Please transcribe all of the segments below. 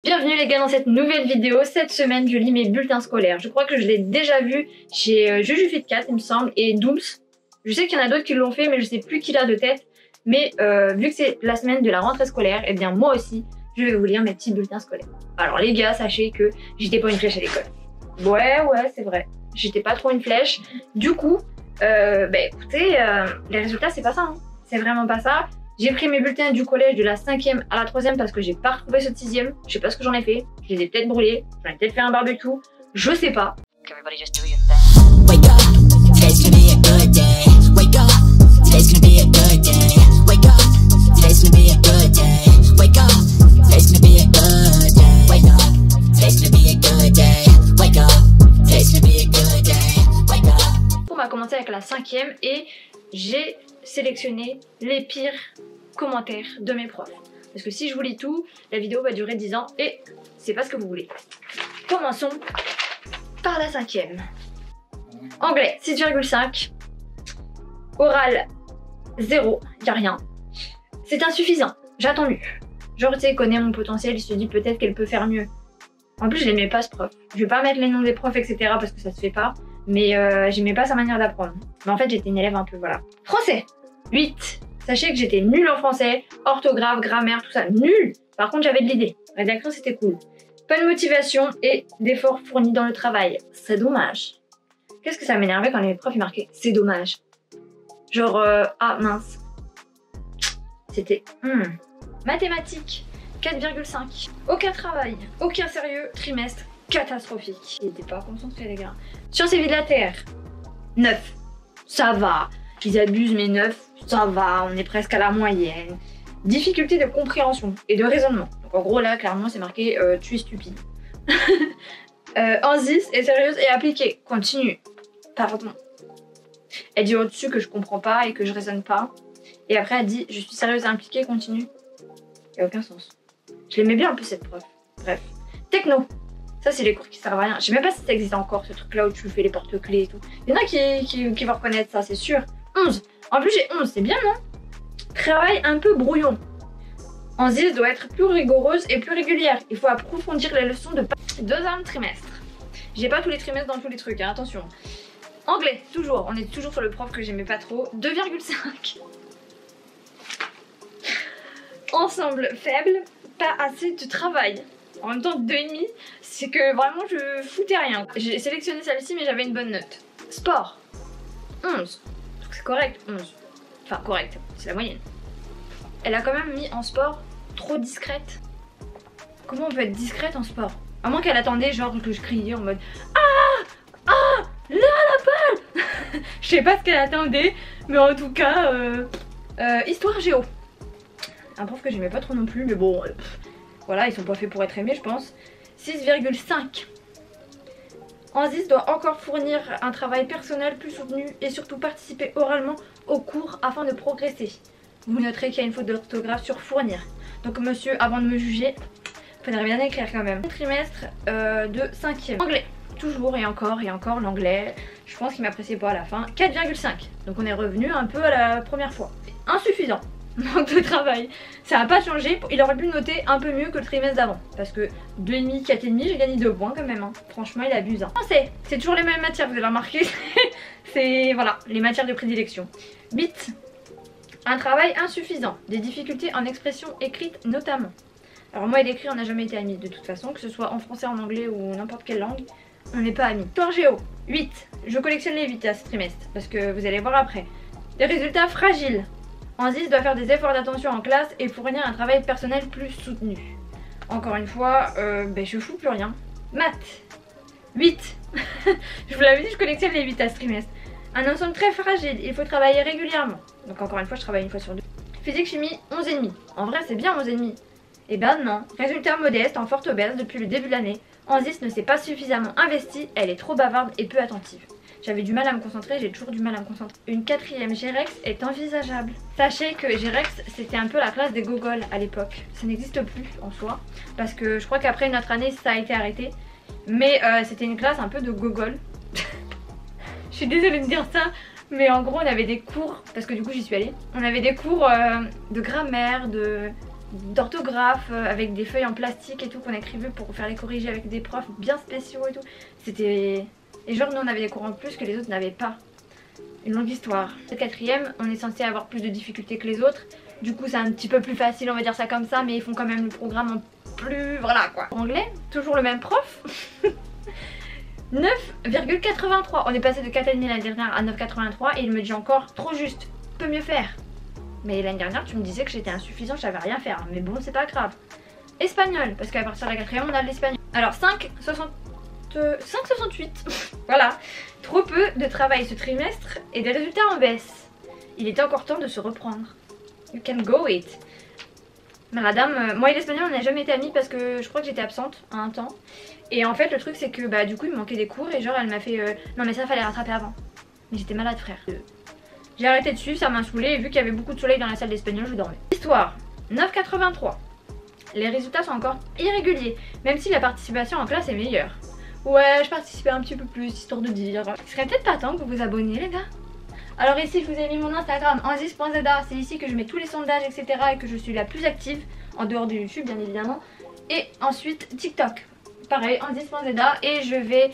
Bienvenue les gars dans cette nouvelle vidéo. Cette semaine je lis mes bulletins scolaires. Je crois que je l'ai déjà vu chez Jujufit4 il me semble et Dooms. Je sais qu'il y en a d'autres qui l'ont fait mais je sais plus qui l'a de tête. Mais vu que c'est la semaine de la rentrée scolaire, et bien moi aussi je vais vous lire mes petits bulletins scolaires. Alors les gars, sachez que j'étais pas une flèche à l'école. Ouais c'est vrai. J'étais pas trop une flèche. Du coup, écoutez, les résultats c'est pas ça. Hein. C'est vraiment pas ça. J'ai pris mes bulletins du collège de la 5e à la 3e parce que j'ai pas retrouvé ce 6e. Je sais pas ce que j'en ai fait. Je les ai peut-être brûlés. J'en ai peut-être fait un barbecue. Je sais pas. On va commencer avec la 5e et j'ai sélectionné les pires commentaires de mes profs. Parce que si je vous lis tout, la vidéo va durer 10 ans et c'est pas ce que vous voulez. Commençons par la 5e. Anglais 6,5. Oral 0, y a rien. C'est insuffisant, j'attends mieux. Genre tu sais, connaît mon potentiel, il se dit peut-être qu'elle peut faire mieux. En plus je n'aimais pas ce prof. Je vais pas mettre les noms des profs etc parce que ça se fait pas. Mais j'aimais pas sa manière d'apprendre. Mais en fait j'étais une élève un peu voilà. Français 8. Sachez que j'étais nulle en français, orthographe, grammaire, tout ça, nul. Par contre j'avais de l'idée, rédaction c'était cool. Pas de motivation et d'efforts fournis dans le travail, c'est dommage. Qu'est-ce que ça m'énervait quand les profs ils marquaient c'est dommage. Genre ah mince. C'était mathématiques 4,5. Aucun travail, aucun sérieux, trimestre catastrophique. Il était pas concentré les gars. Sciences et vie de la Terre 9. Ça va. Ils abusent mais 9, ça va, on est presque à la moyenne. Difficulté de compréhension et de raisonnement. Donc en gros là, clairement c'est marqué tu es stupide. Anzis est sérieuse et appliquée. Continue. Pardon. Elle dit au-dessus que je comprends pas et que je raisonne pas. Et après elle dit je suis sérieuse et impliquée, continue. Y a aucun sens. Je l'aimais bien un peu cette prof. Bref. Techno. Ça c'est les cours qui servent à rien. Je sais même pas si ça existe encore ce truc là où tu fais les porte-clés et tout. Il y en a qui vont reconnaître ça, c'est sûr. 11. En plus j'ai 11, c'est bien non? Travail un peu brouillon. Anzis doit être plus rigoureuse et plus régulière. Il faut approfondir les leçons de 2e trimestre. J'ai pas tous les trimestres dans tous les trucs, hein, attention. Anglais, toujours. On est toujours sur le prof que j'aimais pas trop. 2,5. Ensemble faible, pas assez de travail. En même temps 2,5, c'est que vraiment je foutais rien. J'ai sélectionné celle-ci mais j'avais une bonne note. Sport, 11. Donc c'est correct, 11. Enfin correct, c'est la moyenne. Elle a quand même mis en sport trop discrète. Comment on peut être discrète en sport? À moins qu'elle attendait genre que je criais en mode ah là la balle. Je sais pas ce qu'elle attendait, mais en tout cas histoire géo. Un prof que j'aimais pas trop non plus, mais bon voilà, ils sont pas faits pour être aimés je pense. 6,5. Anzis doit encore fournir un travail personnel plus soutenu et surtout participer oralement au cours afin de progresser. Vous noterez qu'il y a une faute d'orthographe sur fournir. Donc monsieur, avant de me juger, faudrait bien écrire quand même. Trimestre de 5e. Anglais, toujours et encore l'anglais. Je pense qu'il m'appréciait pas à la fin. 4,5. Donc on est revenu un peu à la première fois. Insuffisant. Manque de travail. Ça n'a pas changé. Il aurait pu noter un peu mieux que le trimestre d'avant. Parce que 2,5, 4,5, j'ai gagné 2 points quand même. Hein. Franchement, il abuse. Hein. Français, c'est toujours les mêmes matières, vous avez remarqué. C'est voilà, les matières de prédilection. 8. Un travail insuffisant. Des difficultés en expression écrite notamment. Alors moi et l'écrit, on n'a jamais été amis de toute façon. Que ce soit en français, en anglais ou n'importe quelle langue. On n'est pas amis. Histoire géo, 8. Je collectionne les 8 à ce trimestre. Parce que vous allez voir après. Les résultats fragiles. Anzis doit faire des efforts d'attention en classe et fournir un travail personnel plus soutenu. Encore une fois, je fous plus rien. Maths, 8. Je vous l'avais dit, je collectionne les 8 à ce trimestre. Un ensemble très fragile, il faut travailler régulièrement. Donc encore une fois, je travaille une fois sur 2. Physique chimie, 11,5. En vrai, c'est bien 11,5. Eh ben non. Résultat modeste, en forte baisse depuis le début de l'année. Anzis ne s'est pas suffisamment investie, elle est trop bavarde et peu attentive. J'avais du mal à me concentrer, j'ai toujours du mal à me concentrer. Une 4e Gérex est envisageable. Sachez que Gérex, c'était un peu la classe des gogoles à l'époque. Ça n'existe plus en soi, parce que je crois qu'après notre année, ça a été arrêté. Mais c'était une classe un peu de gogoles. Je suis désolée de dire ça, mais en gros, on avait des cours, parce que du coup, j'y suis allée. On avait des cours de grammaire, de d'orthographe avec des feuilles en plastique et tout qu'on écrivait pour faire les corriger avec des profs bien spéciaux et tout. C'était... Et genre nous on avait des cours en plus que les autres n'avaient pas. Une longue histoire. Le quatrième, on est censé avoir plus de difficultés que les autres. Du coup c'est un petit peu plus facile, on va dire ça comme ça, mais ils font quand même le programme en plus... Voilà quoi. Anglais, toujours le même prof. 9,83. On est passé de 4,5 l'année dernière à 9,83 et il me dit encore trop juste, peut mieux faire. Mais l'année dernière tu me disais que j'étais insuffisant, je savais rien faire. Mais bon c'est pas grave. Espagnol, parce qu'à partir de la quatrième on a l'espagnol. Alors 5,68. Voilà. Trop peu de travail ce trimestre et des résultats en baisse. Il était encore temps de se reprendre. You can go it. Madame, moi et l'espagnol on n'a jamais été amis parce que je crois que j'étais absente à un temps. Et en fait le truc c'est que bah du coup il me manquait des cours et genre elle m'a fait non mais ça fallait rattraper avant. Mais j'étais malade frère. J'ai arrêté de suivre, ça m'a saoulé et vu qu'il y avait beaucoup de soleil dans la salle d'espagnol je dormais. Histoire, 9,83. Les résultats sont encore irréguliers, même si la participation en classe est meilleure. Ouais, je participais un petit peu plus, histoire de dire. Il serait peut-être pas temps que vous vous abonniez les gars. Alors ici je vous ai mis mon Instagram, anzis.zeda, c'est ici que je mets tous les sondages etc. et que je suis la plus active, en dehors de YouTube bien évidemment. Et ensuite TikTok, pareil, anzis.zeda et je vais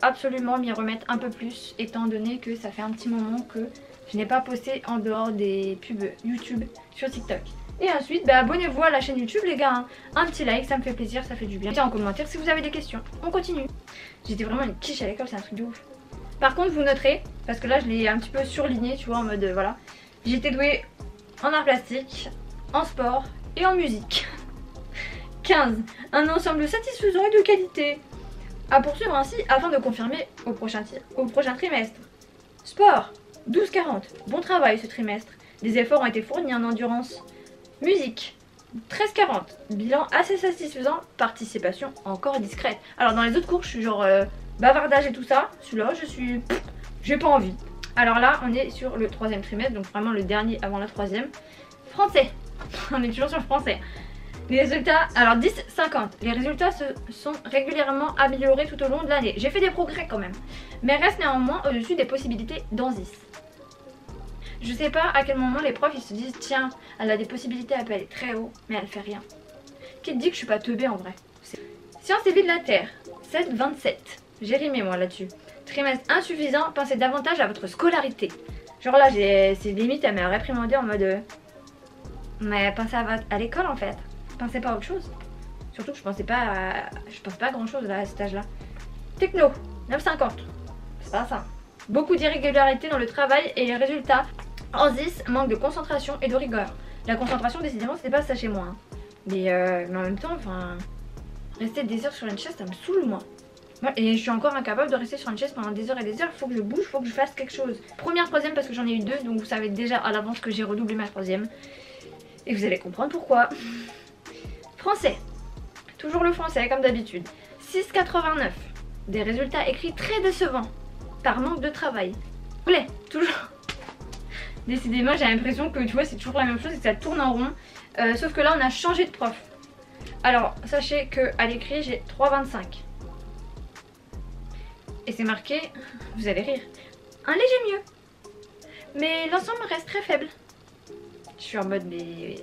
absolument m'y remettre un peu plus étant donné que ça fait un petit moment que je n'ai pas posté en dehors des pubs YouTube sur TikTok. Et ensuite bah, abonnez-vous à la chaîne YouTube les gars, hein. Un petit like ça me fait plaisir, ça fait du bien. Mettez en commentaire si vous avez des questions, on continue. J'étais vraiment une quiche à l'école, c'est un truc de ouf. Par contre vous noterez, parce que là je l'ai un petit peu surligné tu vois en mode voilà. J'étais douée en arts plastiques, en sport et en musique. 15. Un ensemble satisfaisant et de qualité. À poursuivre ainsi afin de confirmer au prochain trimestre. Sport, 12,40. Bon travail ce trimestre. Des efforts ont été fournis en endurance. Musique, 13,40. Bilan assez satisfaisant. Participation encore discrète. Alors dans les autres cours je suis genre bavardage et tout ça. Celui-là j'ai pas envie. Alors là on est sur le 3e trimestre, donc vraiment le dernier avant la 3e. Français. On est toujours sur le français. Les résultats, alors 10,50. Les résultats se sont régulièrement améliorés tout au long de l'année. J'ai fait des progrès quand même, mais reste néanmoins au-dessus des possibilités d'Anzis. Je sais pas à quel moment les profs ils se disent tiens, elle a des possibilités, elle peut aller très haut, mais elle fait rien. Qui te dit que je suis pas teubée en vrai? Sciences et vie de la Terre, 7,27. J'ai rimé moi là-dessus. Trimestre insuffisant, pensez davantage à votre scolarité. Genre là, c'est limite, elle m'a réprimandé en mode mais pensez à l'école en fait. Pensez pas à autre chose. Surtout que je pense pas à grand chose là, à cet âge là. Techno, 9,50. C'est pas ça. Beaucoup d'irrégularités dans le travail et les résultats. Anzis, manque de concentration et de rigueur. La concentration décidément c'était pas ça chez moi. Hein. Mais en même temps, enfin, rester des heures sur une chaise ça me saoule moi. Et je suis encore incapable de rester sur une chaise pendant des heures et des heures. Faut que je bouge, faut que je fasse quelque chose. Première, 3e parce que j'en ai eu 2, donc vous savez déjà à l'avance que j'ai redoublé ma 3e. Et vous allez comprendre pourquoi. Français. Toujours le français comme d'habitude. 6,89. Des résultats écrits très décevants. Par manque de travail. Anglais, toujours. Décidément j'ai l'impression que tu vois c'est toujours la même chose et que ça tourne en rond. Sauf que là on a changé de prof. Alors sachez qu'à l'écrit j'ai 3,25. Et c'est marqué, vous allez rire, un léger mieux. Mais l'ensemble reste très faible. Je suis en mode mais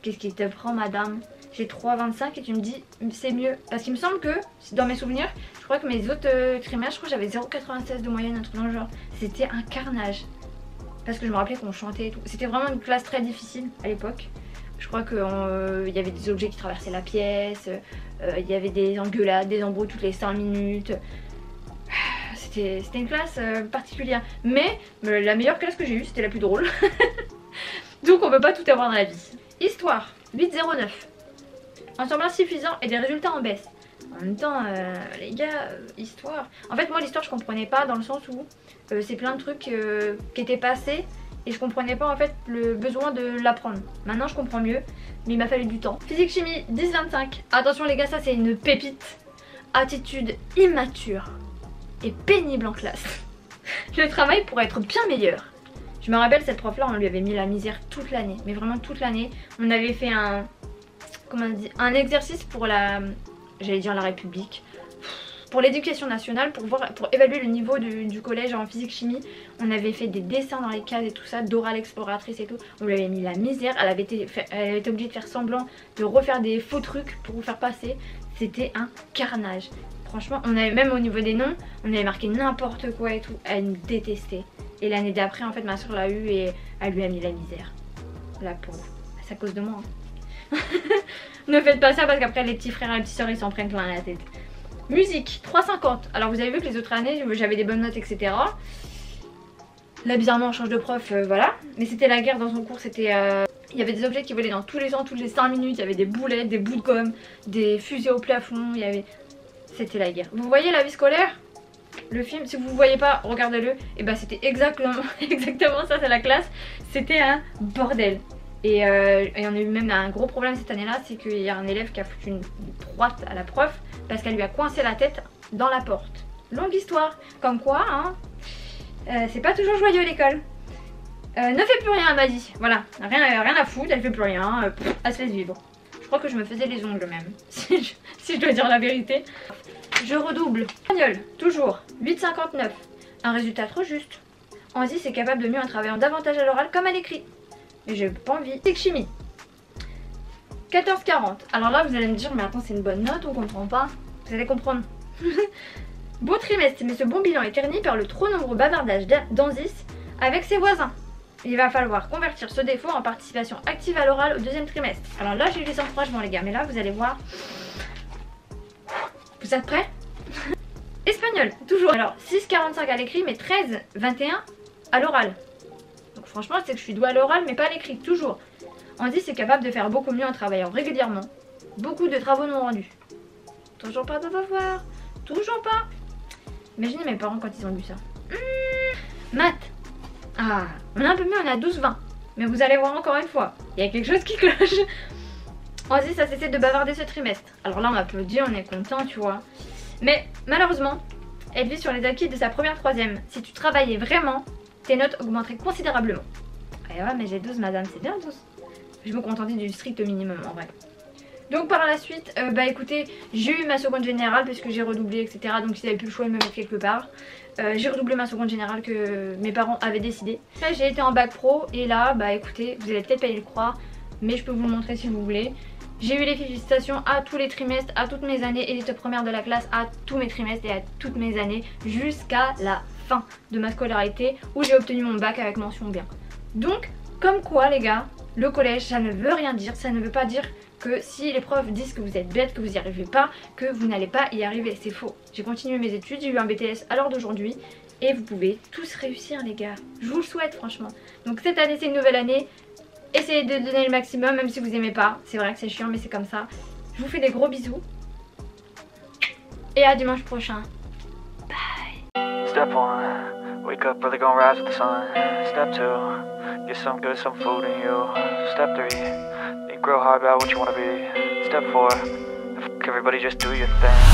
qu'est-ce qui te prend madame? J'ai 3,25 et tu me dis c'est mieux. Parce qu'il me semble que, dans mes souvenirs, je crois que mes autres trimestres, je crois que j'avais 0,96 de moyenne, un truc dans le genre. C'était un carnage. Parce que je me rappelais qu'on chantait et tout. C'était vraiment une classe très difficile à l'époque. Je crois qu'il y avait des objets qui traversaient la pièce, il y avait des engueulades, des embrouilles toutes les 5 minutes. C'était une classe particulière. Mais la meilleure classe que j'ai eue, c'était la plus drôle. Donc on peut pas tout avoir dans la vie. Histoire, 8,09. Ensemble insuffisant et des résultats en baisse. En même temps, les gars, histoire... En fait, moi, l'histoire, je comprenais pas dans le sens où c'est plein de trucs qui étaient passés et je comprenais pas en fait le besoin de l'apprendre. Maintenant, je comprends mieux, mais il m'a fallu du temps. Physique chimie, 10,25. Attention les gars, ça c'est une pépite. Attitude immature et pénible en classe. Le travail pourrait être bien meilleur. Je me rappelle, cette prof-là, on lui avait mis la misère toute l'année, mais vraiment toute l'année. On avait fait un... Comment on dit, un exercice pour la... J'allais dire la République. pour l'éducation nationale, pour évaluer le niveau du collège en physique-chimie. On avait fait des dessins dans les cases et tout ça, Dora l'exploratrice et tout. On lui avait mis la misère, elle avait été obligée de faire semblant de refaire des faux trucs pour vous faire passer. C'était un carnage. Franchement, on avait même au niveau des noms, on avait marqué n'importe quoi et tout. Elle me détestait. Et l'année d'après, en fait, ma soeur l'a eu et elle lui a mis la misère. La pauvre. C'est à cause de moi. Hein. Ne faites pas ça parce qu'après, les petits frères et les petites soeurs, ils s'en prennent plein la tête. Musique, 3,50. Alors, vous avez vu que les autres années, j'avais des bonnes notes, etc. Là, bizarrement, on change de prof, voilà. Mais c'était la guerre dans son cours, c'était... Il y avait des objets qui volaient dans tous les sens, toutes les 5 minutes. Il y avait des boulettes, des bouts de gomme, des fusées au plafond. Il y avait... C'était la guerre. Vous voyez la vie scolaire? Le film, si vous ne voyez pas, regardez-le. Et bah c'était exactement ça, c'est la classe. C'était un bordel. Et on a eu même un gros problème cette année-là, c'est qu'il y a un élève qui a foutu une droite à la prof parce qu'elle lui a coincé la tête dans la porte. Longue histoire. Comme quoi, hein, c'est pas toujours joyeux l'école. Ne fais plus rien, elle m'a dit. Voilà, rien à foutre, elle fait plus rien. Elle se laisse vivre. Je crois que je me faisais les ongles même, si je dois dire la vérité. Je redouble. Espagnol, toujours, 8,59. Un résultat trop juste. Anzy est capable de mieux en travaillant davantage à l'oral comme à l'écrit. Mais j'ai pas envie. Physique chimie. 14,40. Alors là, vous allez me dire, mais attends, c'est une bonne note, on comprend pas. Vous allez comprendre. Beau trimestre, mais ce bon bilan est terni par le trop nombreux bavardage d'Anzy avec ses voisins. Il va falloir convertir ce défaut en participation active à l'oral au deuxième trimestre. Alors là, j'ai eu les encouragements, les gars, mais là, vous allez voir. Vous êtes prêts? Espagnol, toujours. Alors, 6,45 à l'écrit, mais 13,21 à l'oral. Donc franchement, c'est que je suis douée à l'oral, mais pas à l'écrit, toujours. Anzy est capable de faire beaucoup mieux en travaillant régulièrement. Beaucoup de travaux non rendus. Toujours pas de devoir. Toujours pas. Imaginez mes parents quand ils ont lu ça. Maths. Ah, on a un peu mieux, on a 12,20. Mais vous allez voir encore une fois, il y a quelque chose qui cloche. Anzy, ça cessé de bavarder ce trimestre. Alors là, on applaudit, on est content, tu vois. Mais malheureusement, elle vit sur les acquis de sa première troisième. Si tu travaillais vraiment, tes notes augmenteraient considérablement. Et ouais, mais j'ai 12, madame, c'est bien 12. Je me contentais du strict minimum, en vrai. Donc par la suite, bah écoutez, j'ai eu ma seconde générale parce que j'ai redoublé, etc. Donc s'ils avaient plus le choix, ils me mettent quelque part. J'ai redoublé ma seconde générale que mes parents avaient décidé. Là, j'ai été en bac pro et là, bah écoutez, vous allez peut-être pas y le croire, mais je peux vous le montrer si vous voulez. J'ai eu les félicitations à tous les trimestres, à toutes mes années, et les top premières de la classe à tous mes trimestres et à toutes mes années jusqu'à la fin de ma scolarité où j'ai obtenu mon bac avec mention bien. Donc, comme quoi les gars, le collège, ça ne veut rien dire, ça ne veut pas dire que si les profs disent que vous êtes bête, que vous n'y arrivez pas, que vous n'allez pas y arriver, c'est faux. J'ai continué mes études, j'ai eu un BTS à l'heure d'aujourd'hui et vous pouvez tous réussir les gars. Je vous le souhaite franchement. Donc cette année c'est une nouvelle année, essayez de donner le maximum même si vous aimez pas. C'est vrai que c'est chiant mais c'est comme ça. Je vous fais des gros bisous et à dimanche prochain. Bye. Step 1, wake up early, gonna rise with the sun. Step 2, get some good, some food in you. Step 3, think real hard about what you wanna be. Step 4, everybody just do your thing.